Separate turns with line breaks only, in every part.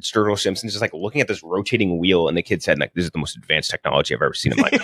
Sturgill Simpson's just like looking at this rotating wheel in the kid's head, and like, this is the most advanced technology I've ever seen in my life.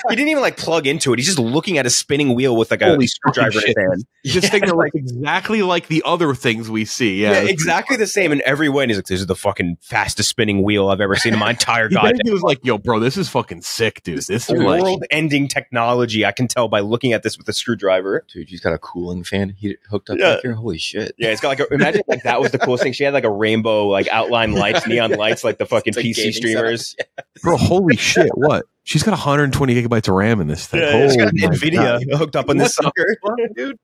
He didn't even like plug into it. He's just looking at a spinning wheel with like a screwdriver in his hand.
Just think they're like exactly like the other things we see. Yeah,
exactly the same in every way. And he's like, this is the fucking fastest spinning wheel I've ever seen in my entire goddamn life.
He was like, yo, bro, this is fucking sick, dude. This is
world-ending technology. I can tell by looking at this with a screwdriver.
Dude, he's got a cooling fan he hooked up back here. Holy shit.
Yeah, it's got like imagine like that was the coolest thing. She had like a rainbow like outline lights, neon lights, like the fucking PC streamers.
Bro, holy shit, what? She's got 120 gigabytes of RAM in this thing.
Yeah, she's got NVIDIA hooked up on this sucker.
Dude.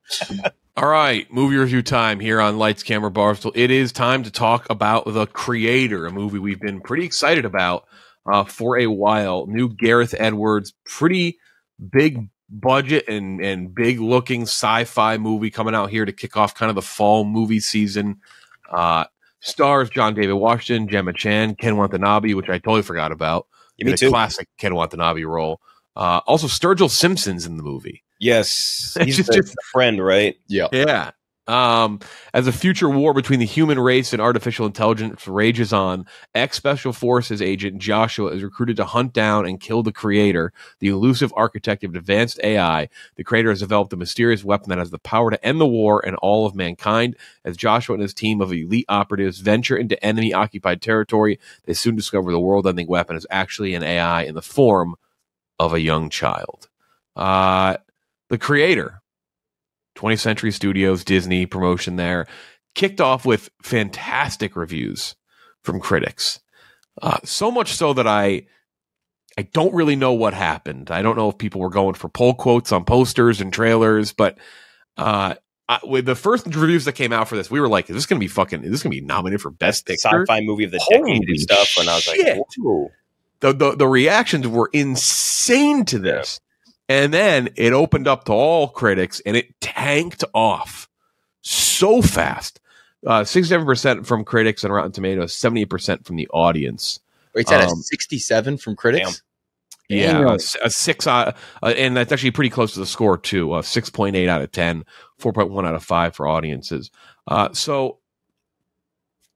All right, movie review time here on Lights, Camera, Barstool. It is time to talk about The Creator, a movie we've been pretty excited about for a while. New Gareth Edwards, pretty big budget and big looking sci-fi movie coming out here to kick off kind of the fall movie season. Stars John David Washington, Gemma Chan, Ken Watanabe, which I totally forgot about.
Me too.
Classic Ken Watanabe role. Also, Sturgill Simpson's in the movie.
Yes, he's just a friend, right?
Yeah. As a future war between the human race and artificial intelligence rages on, ex-Special Forces agent Joshua is recruited to hunt down and kill the Creator, the elusive architect of advanced AI. The Creator has developed a mysterious weapon that has the power to end the war and all of mankind. As Joshua and his team of elite operatives venture into enemy-occupied territory, they soon discover the world-ending weapon is actually an AI in the form of a young child. The Creator, 20th Century Studios, Disney promotion there, kicked off with fantastic reviews from critics. So much so that I don't really know what happened. I don't know if people were going for pull quotes on posters and trailers, but with the first reviews that came out for this, we were like, is this going to be nominated for Best Picture?
Sci-Fi movie of the decade and stuff. And I was like, whoa.
The reactions were insane to this. And then it opened up to all critics, and it tanked off so fast. 67% from critics on Rotten Tomatoes, 78% from the audience.
Wait, it's at a 67 from critics?
Yeah, a 6 and that's actually pretty close to the score, too. 6.8 out of 10, 4.1 out of 5 for audiences. So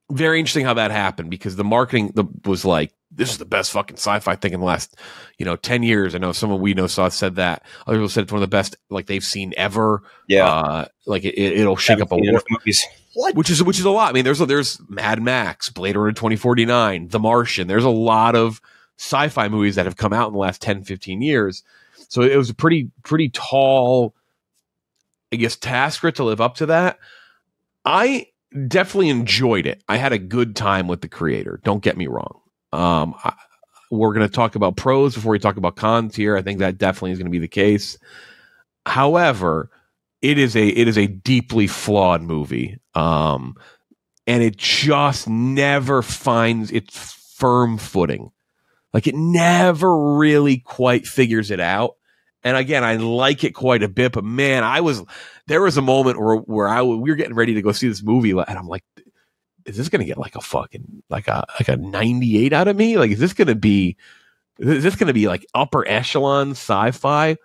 very interesting how that happened, because the marketing was like, this is the best fucking sci-fi thing in the last, 10 years. I know someone we know said that. Other people said it's one of the best like they've seen ever.
Yeah,
like it'll shake up a war.
What?
Which is a lot. I mean, there's Mad Max, Blade Runner 2049, The Martian. There's a lot of sci-fi movies that have come out in the last 10, 15 years. So it was a pretty tall, I guess, task to live up to that. I definitely enjoyed it. I had a good time with The Creator. Don't get me wrong. We're going to talk about pros before we talk about cons here. I think that definitely is going to be the case. However, it is a deeply flawed movie. And it just never finds its firm footing. Like, it never really quite figures it out. And again, I like it quite a bit, but man, there was a moment where we were getting ready to go see this movie, and I'm like, is this going to get like a fucking like a 98 out of me? Like, is this going to be like upper echelon sci-fi?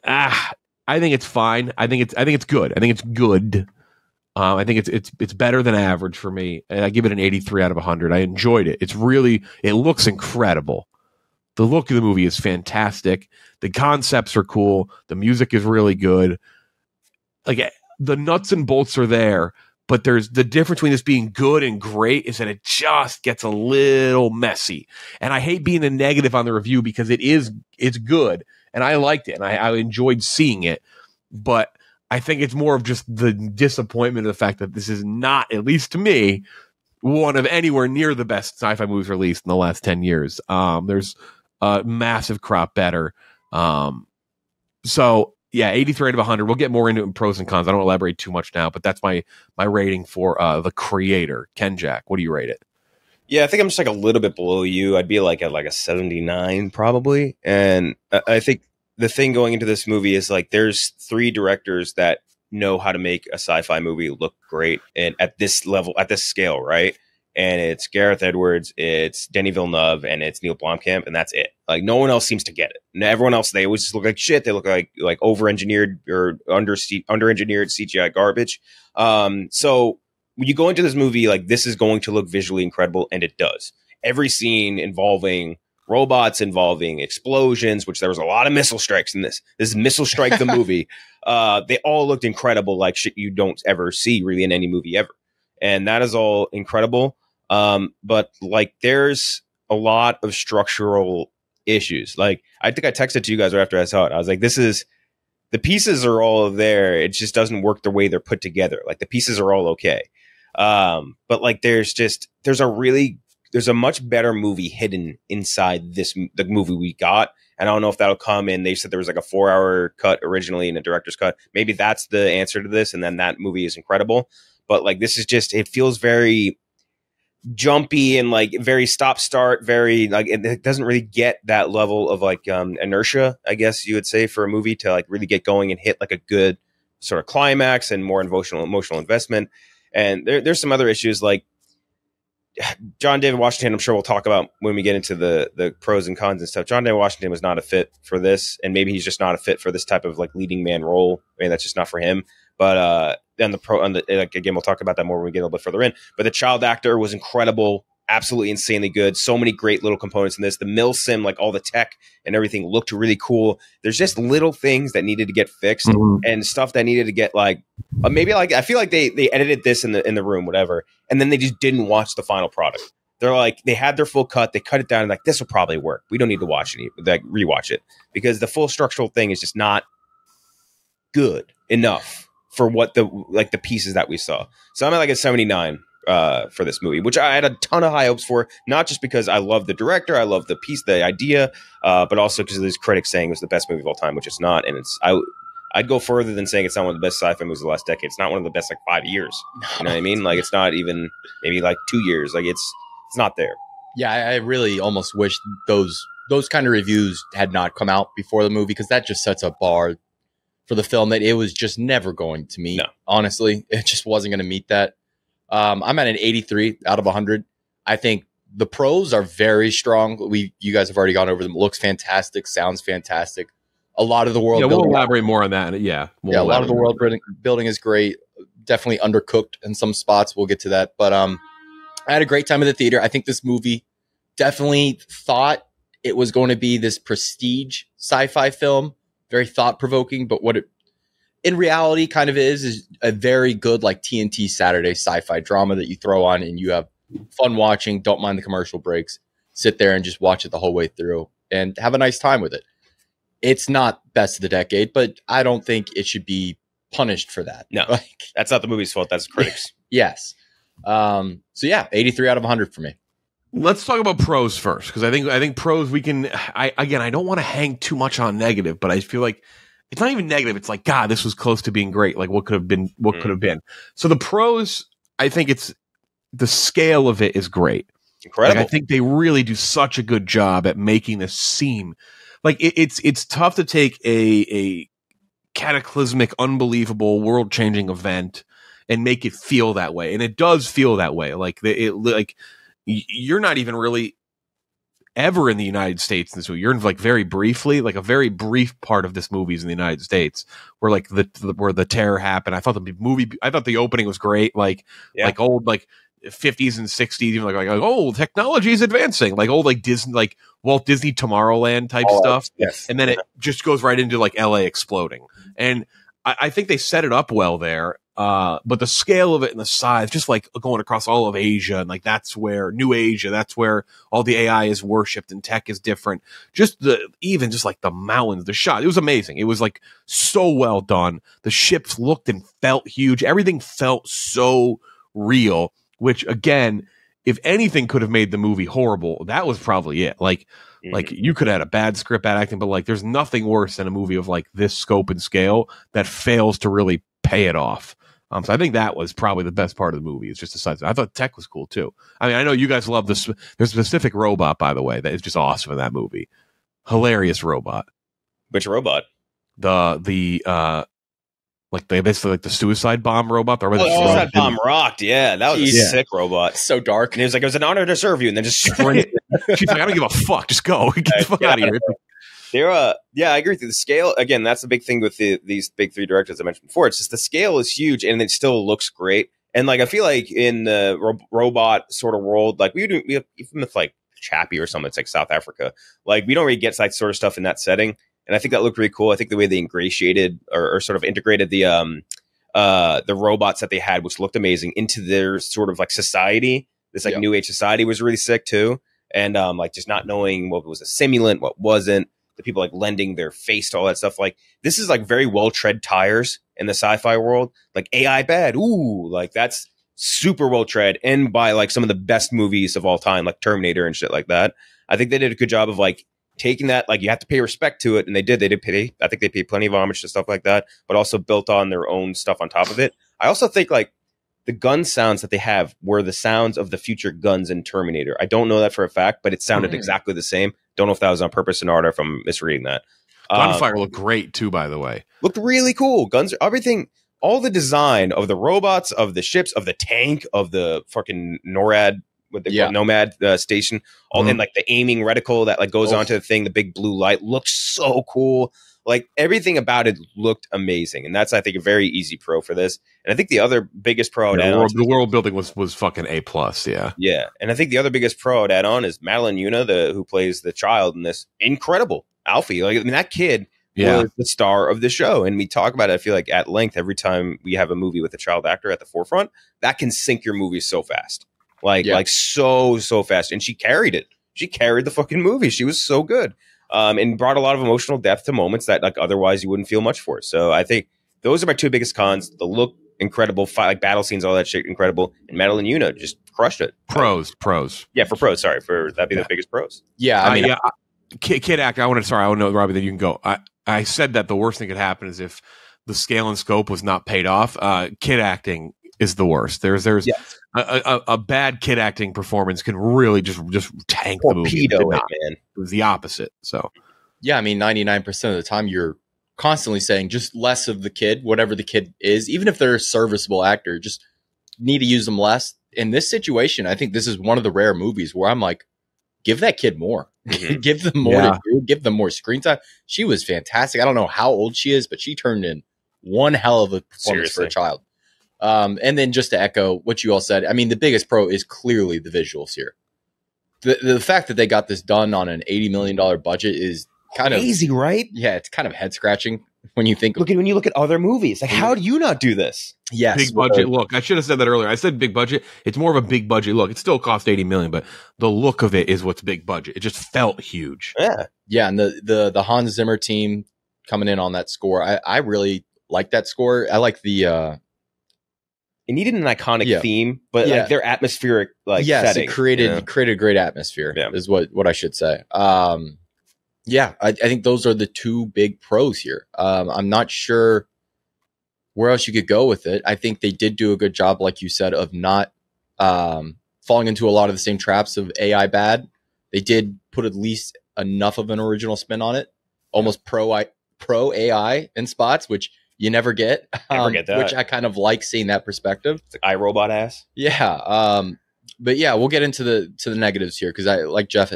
I think it's fine. I think it's good. I think it's good. I think it's better than average for me, and I give it an 83 out of 100. I enjoyed it. It looks incredible. The look of the movie is fantastic. The concepts are cool. The music is really good. Like, the nuts and bolts are there, but there's the difference between this being good and great is that it just gets a little messy. And I hate being a negative on the review, because it's good, and I liked it, and I enjoyed seeing it. But I think it's more of just the disappointment of the fact that this is not, at least to me, one of anywhere near the best sci-fi movies released in the last 10 years. There's a massive crop better. So yeah, 83 out of 100. We'll get more into it in pros and cons. I don't elaborate too much now, but that's my rating for The Creator. Ken Jack, what do you rate it?
Yeah, I think I'm just like a little bit below you. I'd be like at like a 79 probably. And I think the thing going into this movie is like there's 3 directors that know how to make a sci-fi movie look great, and at this level, at this scale, right? And it's Gareth Edwards, it's Denis Villeneuve, and it's Neil Blomkamp, and that's it. Like, no one else seems to get it. And everyone else, they always just look like shit. They look like over-engineered or under-engineered CGI garbage. So when you go into this movie, like, this is going to look visually incredible, and it does. Every scene involving robots, involving explosions, which there was a lot of missile strikes in this. This is Missile Strike the movie. They all looked incredible, like shit you don't ever see really in any movie ever. And that is all incredible. But like, there's a lot of structural issues. Like, I think I texted to you guys right after I saw it. I was like, the pieces are all there. It just doesn't work the way they're put together. Like, the pieces are all okay. But like, there's a much better movie hidden inside the movie we got. And I don't know if that'll come in. They said there was like a 4-hour cut originally and a director's cut. Maybe that's the answer to this. And then that movie is incredible. But like, this is just, it feels very jumpy and like very stop-start, very like, it doesn't really get that level of like inertia, I guess you would say, for a movie to like really get going and hit like a good sort of climax and more emotional investment. And there's some other issues like John David Washington, I'm sure we'll talk about when we get into the pros and cons and stuff. John David Washington was not a fit for this, and maybe he's just not a fit for this type of like leading man role. I mean, that's just not for him. But then like, again, we'll talk about that more when we get a little bit further in. But the child actor was incredible, absolutely insanely good. So many great little components in this. The mill sim, like all the tech and everything, looked really cool. There's just little things that needed to get fixed and stuff that needed to get like maybe like I feel like they edited this in the room, whatever, and then they just didn't watch the final product. They're like, they had their full cut, they cut it down, and like, this will probably work. We don't need to watch it, like rewatch it, because the full structural thing is just not good enough for what the pieces that we saw. So I'm at like a 79 for this movie, which I had a ton of high hopes for, not just because I love the director, I love the piece, the idea, but also because of these critics saying it was the best movie of all time, which it's not. And I'd go further than saying it's not one of the best sci-fi movies of the last decade. It's not one of the best like 5 years. You know what I mean? Like, it's not even maybe like 2 years. Like, it's not there.
Yeah, I really almost wish those kind of reviews had not come out before the movie, because that just sets a bar for the film that it was just never going to meet. No. Honestly, it just wasn't going to meet that. I'm at an 83 out of 100. I think the pros are very strong. You guys have already gone over them. Looks fantastic, sounds fantastic. A lot of the world building.
We'll elaborate more on that. A
lot of the world building is great. Definitely undercooked in some spots. We'll get to that. But I had a great time at the theater. I think this movie definitely thought it was going to be this prestige sci-fi film, very thought-provoking, but what it in reality kind of is a very good like TNT Saturday sci-fi drama that you throw on and you have fun watching, don't mind the commercial breaks, sit there and just watch it the whole way through and have a nice time with it. It's not best of the decade, but I don't think it should be punished for that.
No, that's not the movie's fault. That's critics.
Yes. So yeah, 83 out of 100 for me.
Let's talk about pros first, because I think pros we can. I don't want to hang too much on negative, but I feel like it's not even negative. It's like, God, this was close to being great. Like, what could have been? What could have been? So the pros, I think it's the scale of it is great.
Incredible.
Like, I think they really do such a good job at making this seem like it's tough to take a cataclysmic, unbelievable, world-changing event and make it feel that way, and it does feel that way. Like you're not even really ever in the United States in this movie. You're in like very briefly, like a very brief part of this movie is in the United States, where like where the terror happened. I thought the opening was great, like old like 50s and 60s, even like oh, technology is advancing, like old like Disney, like Walt Disney Tomorrowland type stuff.
Yes.
And then it just goes right into like LA exploding. And I think they set it up well there. But the scale of it and the size, just like going across all of Asia, and like that's where New Asia, that's where all the AI is worshipped and tech is different. Just like the mountains, the shot, it was amazing. It was like so well done. The ships looked and felt huge. Everything felt so real, which again, if anything could have made the movie horrible, that was probably it. Like you could have had a bad script, bad acting, but like there's nothing worse than a movie of like this scope and scale that fails to really pay it off. So I think that was probably the best part of the movie. It's just the size. I thought tech was cool too. I mean, I know you guys love this. There's a specific robot, by the way, that is just awesome in that movie. Hilarious robot.
Which robot?
Like they basically like the suicide bomb robot.
The suicide bomb rocked. Yeah, that was a sick robot.
So dark.
And he was like, "It was an honor to serve you," and then just sprinted.
She's like, "I don't give a fuck. Just go. Get the fuck out of here."
I agree with you. The scale, again, that's the big thing with these big three directors I mentioned before. It's just the scale is huge and it still looks great. And like I feel like in the robot sort of world, like we have, even with like Chappie or something, it's like South Africa. Like we don't really get that sort of stuff in that setting. And I think that looked really cool. I think the way they ingratiated or sort of integrated the robots that they had, which looked amazing, into their sort of like society, this like new age society, was really sick too. And like just not knowing what was a simulant, what wasn't, the people like lending their face to all that stuff. Like this is like very well tread tires in the sci-fi world. Like AI bad, ooh, like that's super well tread, and by like some of the best movies of all time, like Terminator and shit like that. I think they did a good job of like taking that, like you have to pay respect to it, and they did pay. I think they paid plenty of homage to stuff like that, but also built on their own stuff on top of it. I also think like the gun sounds that they have were the sounds of the future guns in Terminator. I don't know that for a fact, but it sounded exactly the same. Don't know if that was on purpose in art or if I'm misreading that.
Gunfire looked great too, by the way.
Looked really cool. Guns, everything, all the design of the robots, of the ships, of the tank, of the fucking NORAD, with the Nomad station, all in like the aiming reticle that like goes onto the thing, the big blue light looks so cool. Like everything about it looked amazing, and that's I think a very easy pro for this. And I think the other biggest pro
the world building was fucking A+. Yeah,
and I think the other biggest pro I'd add on is Madeline Yuna, who plays the child in this. Incredible, Alfie. Like I mean, that kid was the star of the show, and we talk about it. I feel like at length every time we have a movie with a child actor at the forefront. That can sink your movie so fast, like so fast. And she carried it. She carried the fucking movie. She was so good. And brought a lot of emotional depth to moments that like otherwise you wouldn't feel much for. So I think those are my two biggest cons. The look, incredible. Like battle scenes, all that shit, incredible. And Madeline Yuna just crushed it.
Pros.
Yeah, for pros. Sorry, that'd be the biggest pros.
Yeah, I mean,
kid actor. I want to know, Robbie, that you can go. I said that the worst thing could happen is if the scale and scope was not paid off. Kid acting is the worst. There's a bad kid acting performance can really just tank the movie.
Man.
It was the opposite. So
yeah, I mean, 99% of the time you're constantly saying just less of the kid, whatever the kid is, even if they're a serviceable actor, just need to use them less. In this situation, I think this is one of the rare movies where I'm like, give that kid more. Give them more to do. Give them more screen time. She was fantastic. I don't know how old she is, but she turned in one hell of a performance for a child. And then just to echo what you all said, I mean, the biggest pro is clearly the visuals here. The fact that they got this done on an $80 million budget is kind of
crazy, right?
Yeah, it's kind of head scratching when you think.
When you look at other movies, like how do you not do this?
Yes,
big budget look. I should have said that earlier. I said big budget. It's more of a big budget look. It still cost $80 million, but the look of it is what's big budget. It just felt huge.
Yeah, and the Hans Zimmer team coming in on that score, I really like that score. I like the.
It needed an iconic theme, but like their atmospheric setting.
It created a great atmosphere. Is what I should say. I think those are the two big pros here. I'm not sure where else you could go with it. I think they did do a good job, like you said, of not falling into a lot of the same traps of AI bad. They did put at least enough of an original spin on it, almost pro AI in spots, which you never get.
Never get that.
Which I kind of like seeing that perspective.
It's like iRobot ass.
Yeah. But yeah, we'll get into the negatives here because I like Jeff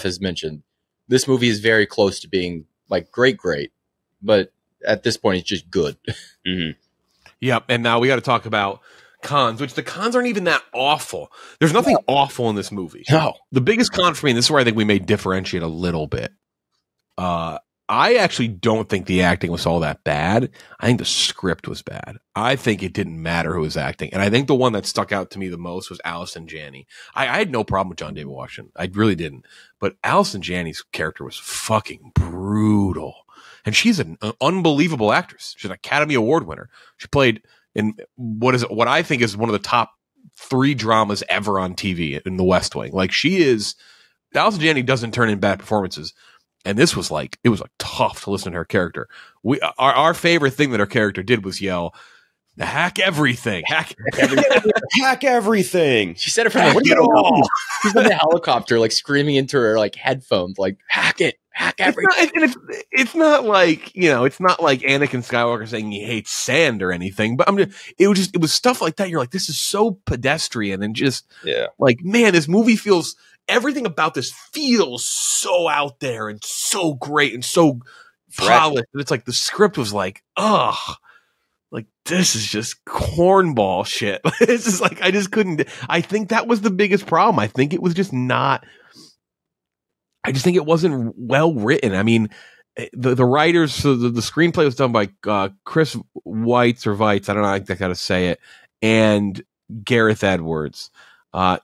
has mentioned, this movie is very close to being like great, but at this point it's just good.
Yep. And now we got to talk about cons, which the cons aren't even that awful. There's nothing awful in this movie.
No.
The biggest con for me, and this is where I think we may differentiate a little bit. I actually don't think the acting was all that bad. I think the script was bad. I think it didn't matter who was acting. And I think the one that stuck out to me the most was Allison Janney. I had no problem with John David Washington. I really didn't. But Allison Janney's character was fucking brutal. And she's an unbelievable actress. She's an Academy Award winner. She played in what I think is one of the top 3 dramas ever on TV in The West Wing. Like Allison Janney doesn't turn in bad performances. And this was it was tough to listen to her character. Our favorite thing that her character did was yell, "Hack everything! Hack everything!
Hack everything!"
She said it from she's in the helicopter, like screaming into her headphones, like "Hack it! Hack everything!"
It's not like it's not like Anakin Skywalker saying he hates sand or anything. But it was stuff like that. You're like, this is so pedestrian and just man, this movie feels. Everything about this feels so out there and so great and so polished. And it's like the script was like, ugh. like, this is just cornball shit. It's just like, I just couldn't. I think that was the biggest problem. I think it was just not. I just think it wasn't well written. I mean, the writers, so the screenplay was done by Chris Weitz or Weitz. I don't know how to say it. And Gareth Edwards.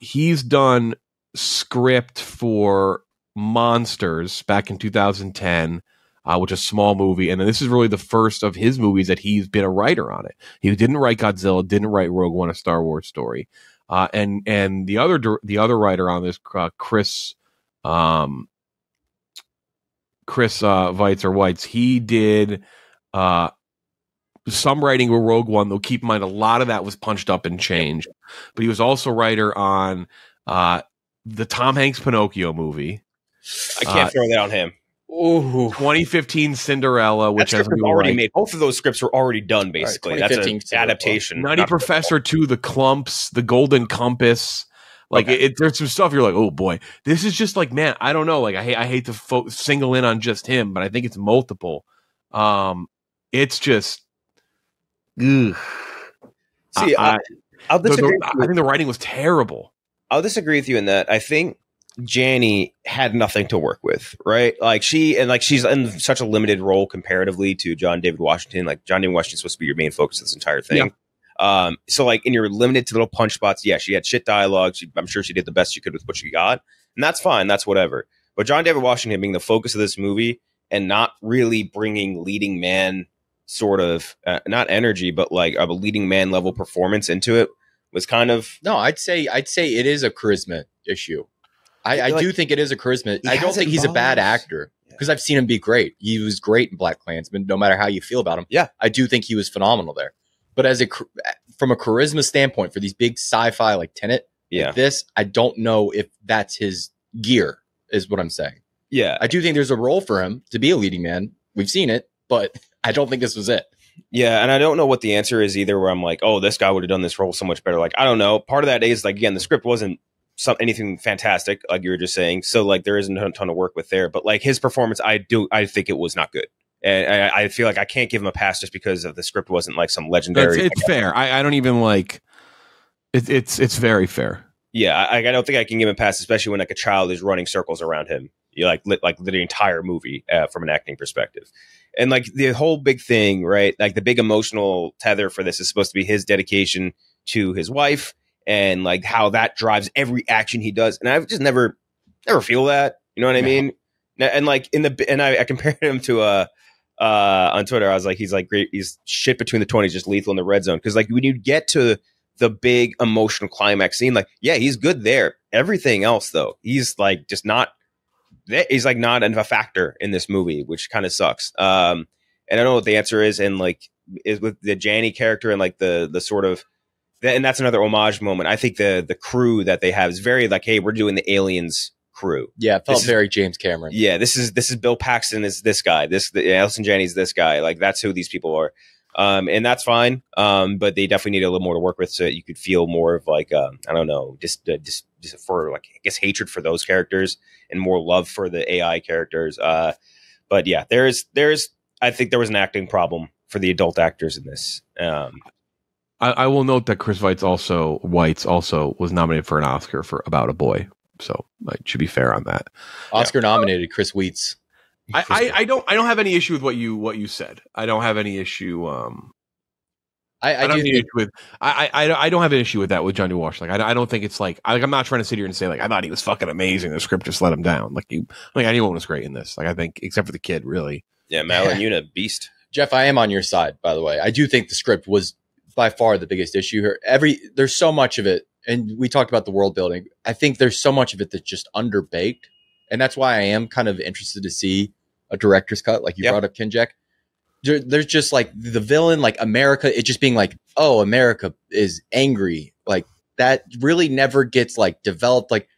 He's done script for Monsters back in 2010. Which is a small movie, and then this is really the first of his movies that he's been a writer on it. He didn't write Godzilla, didn't write Rogue One, a Star Wars story, and the other writer on this, Chris Weitz or Weitz, he did some writing with Rogue One. Though keep in mind, a lot of that was punched up and changed, but he was also writer on the Tom Hanks Pinocchio movie.
I can't throw that on him.
Ooh. 2015 Cinderella, which has been
already made. Both of those scripts were already done, basically.
Right,
that's an adaptation.
Nutty Professor 2, The Clumps, The Golden Compass. Like, there's some stuff you're like, oh boy, this is just like, man, I don't know. Like, I hate to single in on just him, but I think it's multiple. It's just, ugh.
See, I'll disagree.
I think the writing was terrible.
I'll disagree with you in that. I think Janny had nothing to work with, right? Like she's in such a limited role comparatively to John David Washington. Like John David Washington's supposed to be your main focus of this entire thing. Yeah. So like, and you're limited to little punch spots. Yeah, she had shit dialogue. I'm sure she did the best she could with what she got, and that's fine. That's whatever. But John David Washington being the focus of this movie and not really bringing leading man sort of not energy, but like a leading man level performance into it was kind of
no. I'd say it is a charisma issue. I do think it is a charisma. I don't think he's a bad actor because I've seen him be great. He was great in BlacKkKlansman, no matter how you feel about him.
Yeah.
I do think he was phenomenal there. But from a charisma standpoint, for these big sci-fi like Tenet, like this, I don't know if that's his gear, is what I'm saying.
Yeah.
I do think there's a role for him to be a leading man. We've seen it, but I don't think this was it.
Yeah, and I don't know what the answer is either, where I'm like, oh, this guy would have done this role so much better. Like, I don't know. Part of that is, like, again, the script wasn't anything fantastic, like you were just saying. So like there isn't a ton of work with there, but like his performance, I think it was not good. And I feel like I can't give him a pass just because of the script wasn't like some legendary.
It's fair. I don't even like it's very fair.
Yeah. I don't think I can give him a pass, especially when like a child is running circles around him. You like the entire movie from an acting perspective. And like the whole big thing, right? Like the big emotional tether for this is supposed to be his dedication to his wife, and like how that drives every action he does. And I've just never feel that, you know what I mean? And like I compared him to on Twitter. I was like, he's like great. He's shit between the 20s, just lethal in the red zone. Cause like when you get to the big emotional climax scene, like, yeah, he's good there. Everything else though, he's like just not, he's like not a factor in this movie, which kind of sucks. And I don't know what the answer is. And like is with the Janny character and like the sort of, and that's another homage moment. I think the crew that they have is very like, hey, we're doing the Aliens crew.
Yeah, it felt very James Cameron.
Yeah, this is Bill Paxton is this guy. Allison Janney's this guy. Like that's who these people are. And that's fine. But they definitely need a little more to work with so that you could feel more of like I don't know, just for like I guess hatred for those characters and more love for the AI characters. But yeah, there's I think there was an acting problem for the adult actors in this.
I will note that Chris Weitz also was nominated for an Oscar for About a Boy, so I should be fair on that.
Oscar nominated Chris Weitz.
I don't have any issue with what you said. I don't have any issue. I don't have an issue with that with Johnny Walsh. Like I don't think it's like I'm not trying to sit here and say like I thought he was fucking amazing. The script just let him down. Like anyone was great in this. Like I think except for the kid, really.
Yeah, Malin Yuna, beast.
Jeff, I am on your side, by the way. I do think the script was by far the biggest issue here. There's so much of it, and we talked about the world building. I think there's so much of it that's just underbaked, and that's why I am kind of interested to see a director's cut, like you brought up, Kinjek. There's just like the villain, like America, it just being like, oh, America is angry. Like that really never gets like developed. Like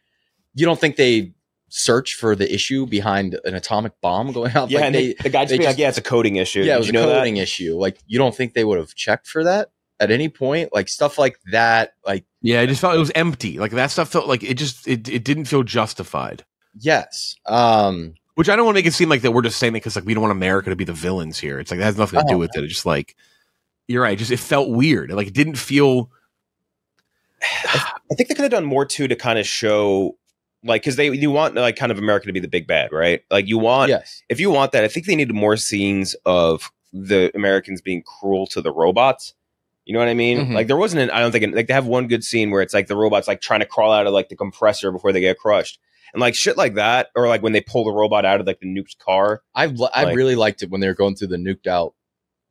you don't think they search for the issue behind an atomic bomb going off?
Yeah,
like
and the guy just be like, yeah, it's a coding issue.
Yeah, it was a coding issue. Like you don't think they would have checked for that at any point? Like stuff like that. Like
yeah, I just felt it was empty. Like that stuff felt like it didn't feel justified.
Yes.
Which I don't want to make it seem like that we're just saying it because like we don't want America to be the villains here. It's like that has nothing to do with it. It's just like You're right. Just it felt weird. Like it didn't feel.
I think they could have done more too to kind of show, like, because you want like kind of America to be the big bad, right? Like you want,
Yes.
if you want that, I think they needed more scenes of the Americans being cruel to the robots. You know what I mean?
Mhm.
Like there wasn't I don't think like they have one good scene where it's like the robots like trying to crawl out of like the compressor before they get crushed. And like shit like that, or like when they pull the robot out of like the nuked car.
I
Like-
really liked it when they were going through the nuked out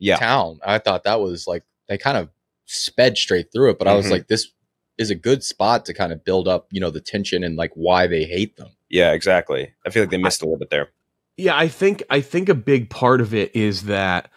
Yeah.
town. I thought that was like they kind of sped straight through it, but I was
Mhm.
like, this is a good spot to kind of build up, you know, the tension and like why they hate them.
Yeah, exactly. I feel like they missed a little bit there.
Yeah, I think a big part of it is that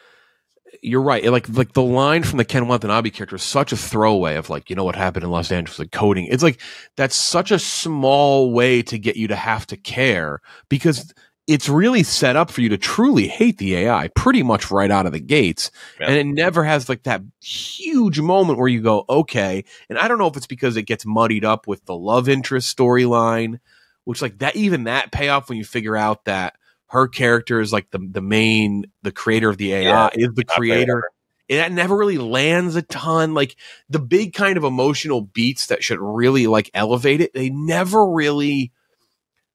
you're right. Like the line from the Ken Watanabe character is such a throwaway of like, you know what happened in Los Angeles, like coding. It's like that's such a small way to get you to have to care because it's really set up for you to truly hate the AI pretty much right out of the gates.
Yeah.
And it never has like that huge moment where you go, okay. And I don't know if it's because it gets muddied up with the love interest storyline, which like that, even that payoff when you figure out that her character is like the creator of the AI
Yeah,
is the
not
creator. That never really lands a ton. Like the big kind of emotional beats that should really like elevate it, they never really,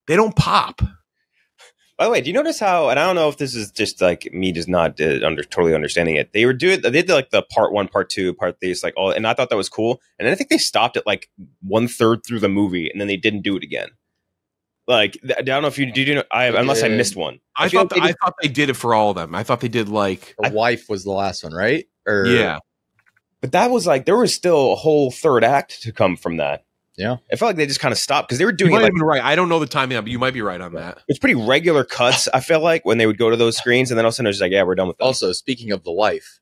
they don't pop.
By the way, do you notice how? And I don't know if this is just like me, just not totally understanding it. They did like the part 1, part 2, part 3, like all, and I thought that was cool. And then I think they stopped at like 1/3 through the movie, and then they didn't do it again. Like I don't know if you did. You know, unless I missed one.
I
feel
thought
like
they did it for all of them. I thought they did like
Her wife was the last one, right? Or
yeah.
but that was like there was still a whole third act to come from that.
Yeah.
I felt like they just kind of stopped because they were
You
doing
might
it
have
like
been right. I don't know the timing, but you might be right on that.
it's pretty regular cuts. I feel like when they would go to those screens, and then all of a sudden it was just like, yeah, we're done with that.
Also, speaking of the wife,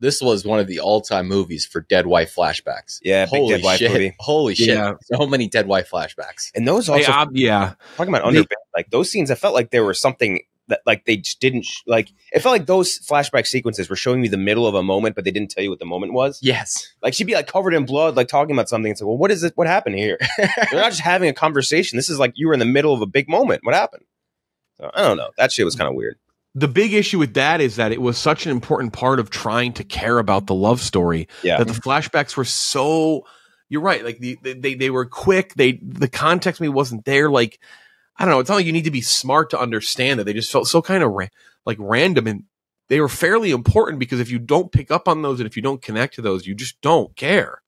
this was one of the all-time movies for dead wife flashbacks.
Yeah, big dead wife
shit.
movie.
Holy shit.
Yeah.
So many dead wife flashbacks.
And those
Hey,
also
yeah.
talking about
They-
underband, like those scenes, I felt like there was something that like they just didn't like. It felt like those flashback sequences were showing you the middle of a moment, but they didn't tell you what the moment was.
Yes.
Like she'd be like covered in blood, like talking about something. It's like, well, what is it? What happened here? They're not just having a conversation. This is like you were in the middle of a big moment. What happened? So, I don't know. That shit was kind of weird.
The big issue with that is that it was such an important part of trying to care about the love story
Yeah.
that the flashbacks were so. You're right. Like they were quick. The context maybe wasn't there. Like I don't know. It's not like you need to be smart to understand it. They just felt so kind of like random, and they were fairly important because if you don't pick up on those and if you don't connect to those, you just don't care.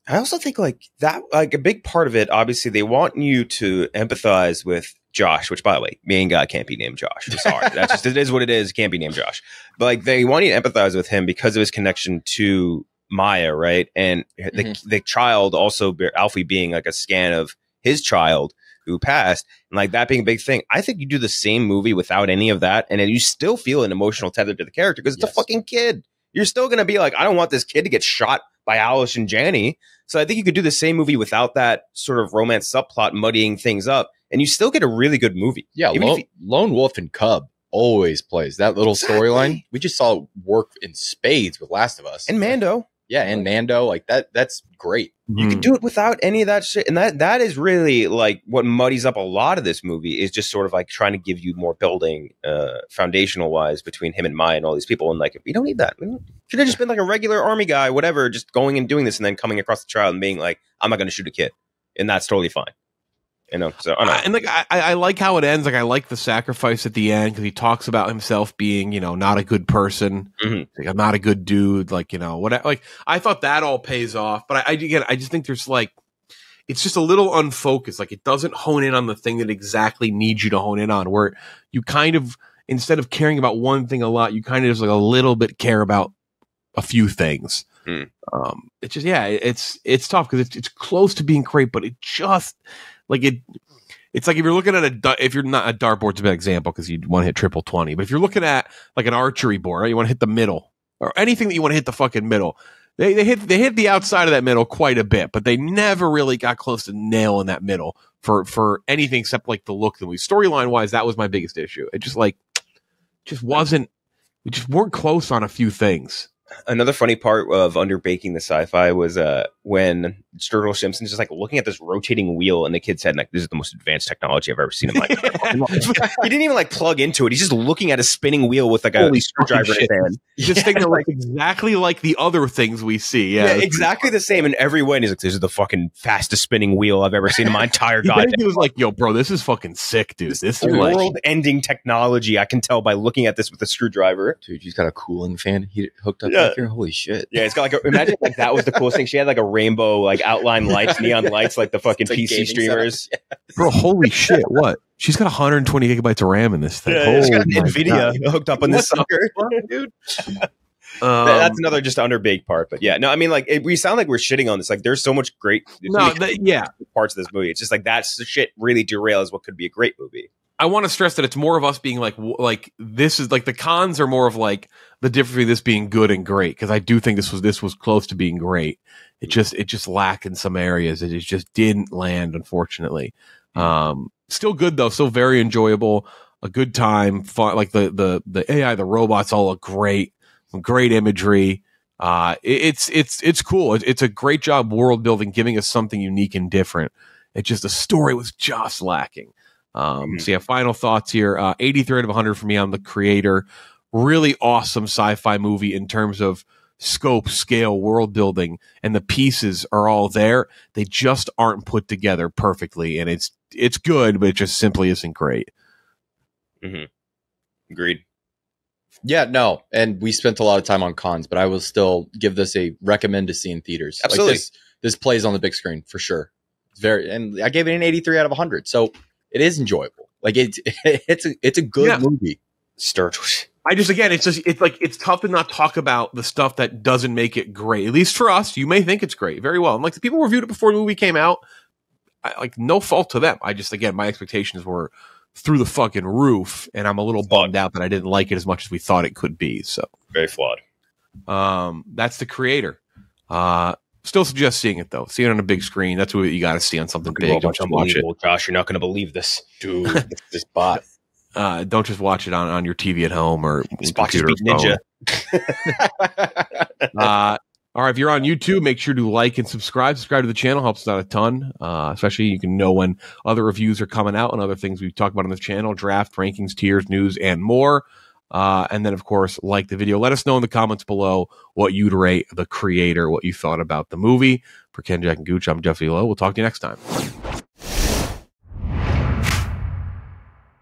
I also think like that, like a big part of it, obviously they want you to empathize with Josh, which by the way, main guy can't be named Josh. I'm sorry. That's just, it is what it is. Can't be named Josh. But like they want you to empathize with him because of his connection to Maya, right? And the child also, Alfie being like a scan of his child who passed, and like that being a big thing. I think you do the same movie without any of that, and then you still feel an emotional tether to the character because it's a fucking kid. You're still going to be like, I don't want this kid to get shot by Alice and Janney. So I think you could do the same movie without that sort of romance subplot muddying things up, and you still get a really good movie.
Yeah, Lone Wolf and Cub always plays that little storyline. We just saw it work in spades with Last of Us.
And Mando.
Yeah, and Mando, like that's great.
You can do it without any of that shit. And that is really like what muddies up a lot of this movie is just sort of like trying to give you more building foundational wise between him and Maya and all these people. And like, we don't need that. Should have just been like a regular army guy, whatever, just going and doing this and then coming across the trial and being like, I'm not going to shoot a kid. And that's totally fine. You know, so I don't know.
And like I like how it ends. Like I like the sacrifice at the end because he talks about himself being, you know, not a good person. Like, I'm not a good dude. Like, you know, what? Like I thought that all pays off, but I just think there's like it's just a little unfocused. Like it doesn't hone in on the thing that exactly needs you to hone in on. Where you kind of instead of caring about one thing a lot, you kind of just like a little bit care about a few things. It's just it's tough because it's close to being great, but it just. Like it's like if you're looking at if you're not a dartboard's a bad example because you want to hit triple 20, but if you're looking at like an archery board, right, you want to hit the middle or anything that you want to hit the fucking middle. They hit the outside of that middle quite a bit, but they never really got close to nailing that middle for anything except like the look of the movie. Storyline wise, that was my biggest issue. It just wasn't. We just weren't close on a few things.
Another funny part of underbaking the sci-fi was when Sturgill Simpson's just like looking at this rotating wheel in the kid's head, and like, this is the most advanced technology I've ever seen in my life. He didn't even like plug into it. He's just looking at a spinning wheel with like a screwdriver in his hand.
Just thinking like exactly like the other things we see. Yeah,
exactly the same in every way. And he's like, this is the fucking fastest spinning wheel I've ever seen in my entire goddamn life.
He was like, yo, bro, this is fucking sick, dude. This is
like world-ending technology. I can tell by looking at this with a screwdriver.
Dude, he's got a cooling fan he hooked up back here. Holy shit.
Yeah, it's got like imagine like that was the coolest thing. She had like a rainbow like outline lights, neon lights, like the fucking PC streamers.
Bro, holy shit! What? She's got 120 gigabytes of RAM in this thing.
Yeah, she's got NVIDIA hooked up on this sucker, dude. That's another just underbaked part, but yeah, no, I mean, like we sound like we're shitting on this. Like, there's so much great, parts of this movie. It's just like that's the shit really derails what could be a great movie.
I want to stress that it's more of us being like this is like the cons are more of like the difference between this being good and great, because I do think this was close to being great. It just lacked in some areas. It just didn't land, unfortunately. Still good though, still very enjoyable. A good time, fun. Like the AI, the robots all look great. Some great imagery. It's cool. It's a great job world building, giving us something unique and different. It's just the story was just lacking. So yeah, final thoughts here. 83 out of 100 for me on The Creator. Really awesome sci-fi movie in terms of scope, scale, world building, and the pieces are all there. They just aren't put together perfectly, and it's good, but it just simply isn't great.
Agreed.
Yeah, no, and we spent a lot of time on cons, but I will still give this a recommend to see in theaters.
Absolutely,
like this plays on the big screen for sure. It's and I gave it an 83 out of 100, so it is enjoyable. Like it's a good movie.
Sturgill.
It's tough to not talk about the stuff that doesn't make it great. At least for us, you may think it's great, very well. And like the people who reviewed it before the movie came out, no fault to them. My expectations were through the fucking roof, and I'm a little bummed out that I didn't like it as much as we thought it could be. So
very flawed.
That's The Creator. Still suggest seeing it though. See it on a big screen. That's what you got to see on something big. Don't just watch it,
Josh. You're not going to believe this, dude. This bot.
Don't just watch it on your TV at home or
computer Ninja.
All right, if you're on YouTube, make sure to like and subscribe. Subscribe to the channel, helps us out a ton. Especially you can know when other reviews are coming out and other things we've talked about on this channel, draft, rankings, tiers, news, and more. And then, of course, like the video. Let us know in the comments below what you'd rate The Creator, what you thought about the movie. For Ken, Jack, and Gooch, I'm Jeffrey Lowe. We'll talk to you next time.